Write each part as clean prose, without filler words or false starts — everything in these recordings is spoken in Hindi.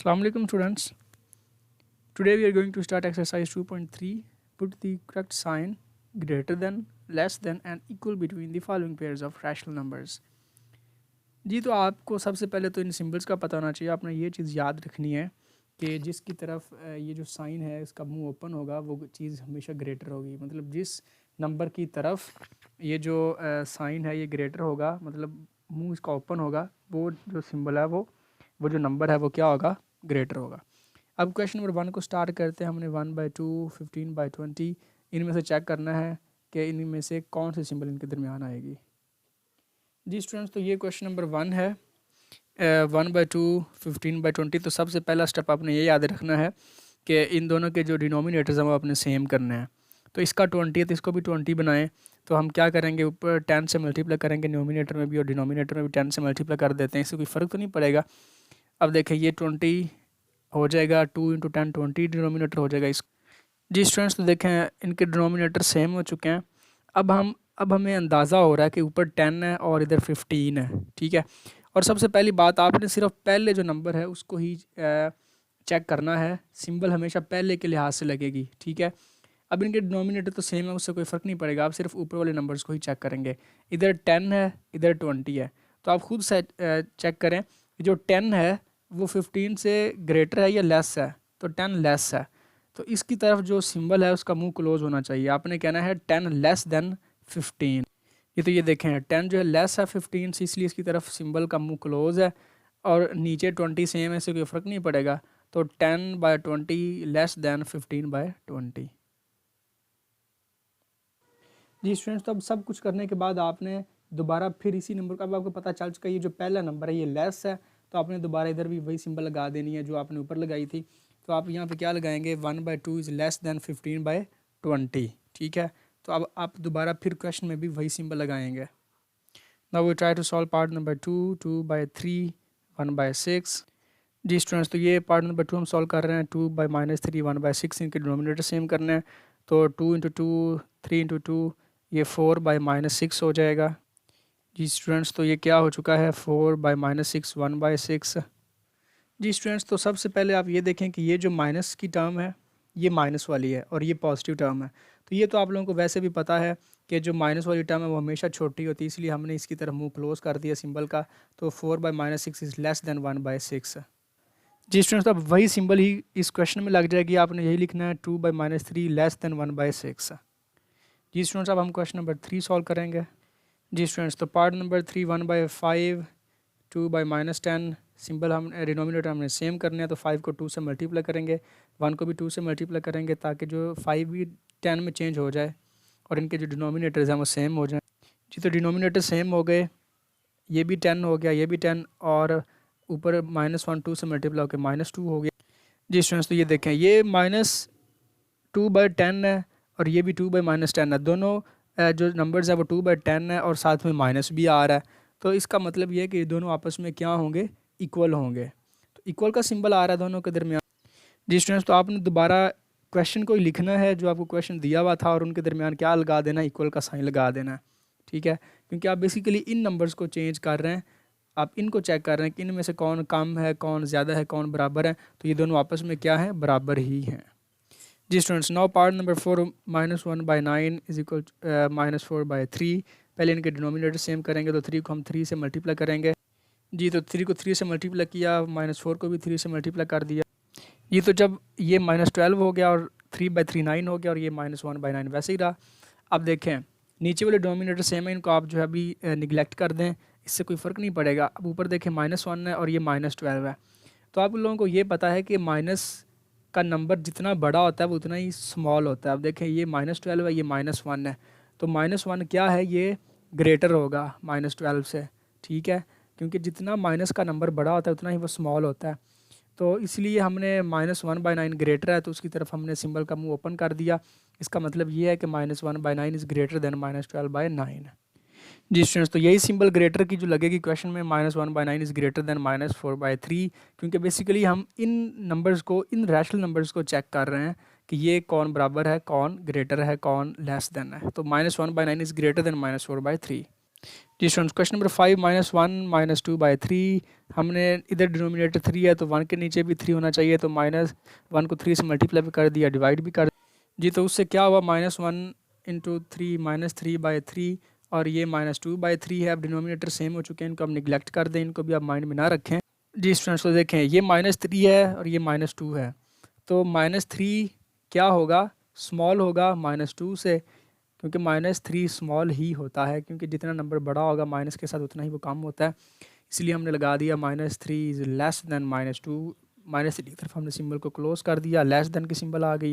Assalamu alaikum students. Today we are going to start exercise 2.3. Put the correct sign greater than, less than and equal between the following pairs of rational numbers. जी तो आपको सबसे पहले तो इन सिंबल्स का पता होना चाहिए। आपने ये चीज़ याद रखनी है कि जिसकी तरफ ये जो साइन है इसका मुंह ओपन होगा वो चीज़ हमेशा ग्रेटर होगी। मतलब जिस नंबर की तरफ ये जो साइन है ये ग्रेटर होगा, मतलब मुंह इसका ओपन होगा, वो जो सिंबल है वो जो नंबर है वो क्या होगा, ग्रेटर होगा। अब क्वेश्चन नंबर 1 को स्टार्ट करते हैं। हमने 1/2, 15/20 इनमें से चेक करना है कि इनमें से कौन सी सिंबल इनके दरमियान आएगी। जी स्टूडेंट्स, तो ये क्वेश्चन नंबर 1 है। 1/2, 15/20। तो सबसे पहला स्टेप आपने ये याद रखना है कि इन दोनों के जो डिनोमिनेटर्स हैं वो अपने सेम करने हैं। तो इसका 20 है तो इसको भी 20 बनाएं। तो हम क्या करेंगे, ऊपर 10 से मल्टीप्लाई करेंगे, डिनोमिनेटर में भी और डिनोमिनेटर में भी 10 से मल्टीप्लाई कर देते हैं। इससे कोई फ़र्क तो नहीं पड़ेगा। अब देखें ये 20 हो जाएगा, 2 × 10 20 डिनोमिनेटर हो जाएगा इस। जी स्टूडेंट्स, तो देखें इनके डिनोमिनेटर सेम हो चुके हैं। अब हमें अंदाज़ा हो रहा है कि ऊपर 10 है और इधर 15 है, ठीक है। और सबसे पहली बात, आपने सिर्फ पहले जो नंबर है उसको ही चेक करना है। सिंबल हमेशा पहले के लिहाज से लगेगी, ठीक है। अब इनके डिनोमिनेटर तो सेम है, उससे कोई फ़र्क नहीं पड़ेगा। आप सिर्फ ऊपर वाले नंबर्स को ही चेक करेंगे। इधर 10 है, इधर 20 है। तो आप खुद से चेक करें कि जो 10 है वो 15 से ग्रेटर है या लेस है। तो 10 लेस है, तो इसकी तरफ जो सिंबल है उसका मुंह क्लोज होना चाहिए। आपने कहना है 10 लेस देन 15। ये देखें 10 जो है लेस है 15 से, इसलिए इसकी तरफ सिंबल का मुंह क्लोज है। और नीचे 20 सेम है, इससे कोई फ़र्क नहीं पड़ेगा। तो 10/20 लेस देन 15/20। जी स्टूडेंट्स, तो अब सब कुछ करने के बाद आपने दोबारा फिर इसी नंबर का, अब आपको पता चल चुका है ये जो पहला नंबर है ये लेस है, तो आपने दोबारा इधर भी वही सिंबल लगा देनी है जो आपने ऊपर लगाई थी। तो आप यहाँ पे क्या लगाएंगे, 1/2 इज़ लेस देन 15/20, ठीक है। तो अब आप दोबारा फिर क्वेश्चन में भी वही सिंबल लगाएंगे। Now we try to solve part number 2, 2/3, 1/6। जी स्टूडेंट्स, तो ये पार्ट नंबर 2 हम सॉल्व कर रहे हैं। 2/-3, 1/6 इनके डिनोमिनेटर सेम करने हैं। तो 2 × 2, 3 × 2, ये 4/-6 हो जाएगा। जी स्टूडेंट्स, तो ये क्या हो चुका है, 4/-6, 1/6। जी स्टूडेंट्स, तो सबसे पहले आप ये देखें कि ये जो माइनस की टर्म है ये माइनस वाली है और ये पॉजिटिव टर्म है। तो ये तो आप लोगों को वैसे भी पता है कि जो माइनस वाली टर्म है वो हमेशा छोटी होती है, इसलिए हमने इसकी तरफ मुंह क्लोज कर दिया सिंबल का। तो 4/-6 इज़ लेस देन 1/6। जी स्टूडेंट्स, अब वही सिंबल ही इस क्वेश्चन में लग जाएगी। आपने यही लिखना है 2/-3 लेस देन 1/6। जी स्टूडेंट्स, अब हम क्वेश्चन नंबर 3 सॉल्व करेंगे। जी स्टूडेंट्स, तो पार्ट नंबर 3, 1/5, 2/-10 सिंबल हम डिनोमिनेटर हमने सेम करने हैं। तो 5 को 2 से मल्टीप्लाई करेंगे, 1 को भी 2 से मल्टीप्लाई करेंगे, ताकि जो 5 भी 10 में चेंज हो जाए और इनके जो डिनोमिनेटर्स हैं वो सेम हो जाएं। जी, तो डिनोमिनेटर सेम हो गए, ये भी 10 हो गया, ये भी 10, और ऊपर -1 2 से मल्टीप्लाई होकर -2 हो गया। जी स्टूडेंट्स, तो ये देखें ये -2/10 है और ये भी 2/-10 है। दोनों जो नंबर्स है वो 2/10 है और साथ में माइनस भी आ रहा है। तो इसका मतलब ये है कि ये दोनों आपस में क्या होंगे, इक्वल होंगे। तो इक्वल का सिंबल आ रहा है दोनों के दरमियान। जी स्टूडेंट्स, तो आपने दोबारा क्वेश्चन को ही लिखना है जो आपको क्वेश्चन दिया हुआ था और उनके दरमियान क्या लगा देना, इक्वल का साइन लगा देना है, ठीक है। क्योंकि आप बेसिकली इन नंबर्स को चेंज कर रहे हैं, आप इनको चेक कर रहे हैं कि इनमें से कौन कम है, कौन ज़्यादा है, कौन बराबर है। तो ये दोनों आपस में क्या है, बराबर ही हैं। जी students, now part number 4, -1/9 is equal -4/3। पहले इनके डिनोमिनेटर सेम करेंगे, तो 3 को हम 3 से मल्टीप्लाई करेंगे। जी, तो 3 को 3 से मल्टीप्लाई किया, -4 को भी 3 से मल्टीप्लाई कर दिया। ये तो जब ये -12 हो गया और 3/3 9 हो गया और ये -1/9 वैसे ही रहा। अब देखें नीचे वाले डिनोमिनेटर सेम है, इनको आप जो है अभी निगलेक्ट कर दें, इससे कोई फ़र्क नहीं पड़ेगा। अब ऊपर देखें -1 है और ये -12 है। तो आप लोगों को ये पता है कि माइनस का नंबर जितना बड़ा होता है वो उतना ही स्मॉल होता है। अब देखें ये -12 है, ये -1 है, तो -1 क्या है, ये ग्रेटर होगा -12 से, ठीक है। क्योंकि जितना माइनस का नंबर बड़ा होता है उतना ही वो स्मॉल होता है। तो इसलिए हमने -1/9 ग्रेटर है तो उसकी तरफ हमने सिंबल का मुंह ओपन कर दिया। इसका मतलब ये है कि -1/9 इज़ ग्रेटर देन -12/9। जी स्टूडेंट्स, तो यही सिंबल ग्रेटर की जो लगेगी क्वेश्चन में, -1/9 इज़ ग्रेटर देन -4/3। क्योंकि बेसिकली हम इन नंबर्स को, इन रैशनल नंबर्स को चेक कर रहे हैं कि ये कौन बराबर है, कौन ग्रेटर है, कौन लेस देन है। तो -1/9 इज़ ग्रेटर देन -4/3। जी स्टूडेंट्स, क्वेश्चन नंबर 5 -1 -2 बाई 3। हमने इधर डिनोमिनेटर 3 है तो 1 के नीचे भी 3 होना चाहिए, तो -1 को 3 से मल्टीप्लाई कर दिया, डिवाइड भी कर जी। तो उससे क्या हुआ, -1 इंटू 3 -3/3, और ये -2/3 है। अब डिनोमिनेटर सेम हो चुके हैं, इनको हम निगलेक्ट कर दें, इनको भी आप माइंड में ना रखें। जी स्टूडेंट्स, तो देखें ये -3 है और ये -2 है, तो -3 क्या होगा, स्मॉल होगा -2 से, क्योंकि -3 स्मॉल ही होता है, क्योंकि जितना नंबर बड़ा होगा माइनस के साथ उतना ही वो कम होता है। इसलिए हमने लगा दिया -3 इज़ लेस दैन -2। -3 की तरफ हमने सिंबल को क्लोज कर दिया, लेस दैन की सिंबल आ गई।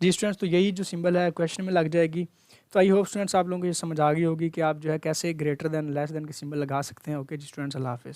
जी स्टूडेंट्स, तो यही जो सिंबल है क्वेश्चन में लग जाएगी। तो आई होप स्टूडेंट्स आप लोगों को ये समझ आ गई होगी कि आप जो है कैसे ग्रेटर दैन लेस दैन की सिंबल लगा सकते हैं। ओके जी स्टूडेंट्स, अल्लाह हाफिज़।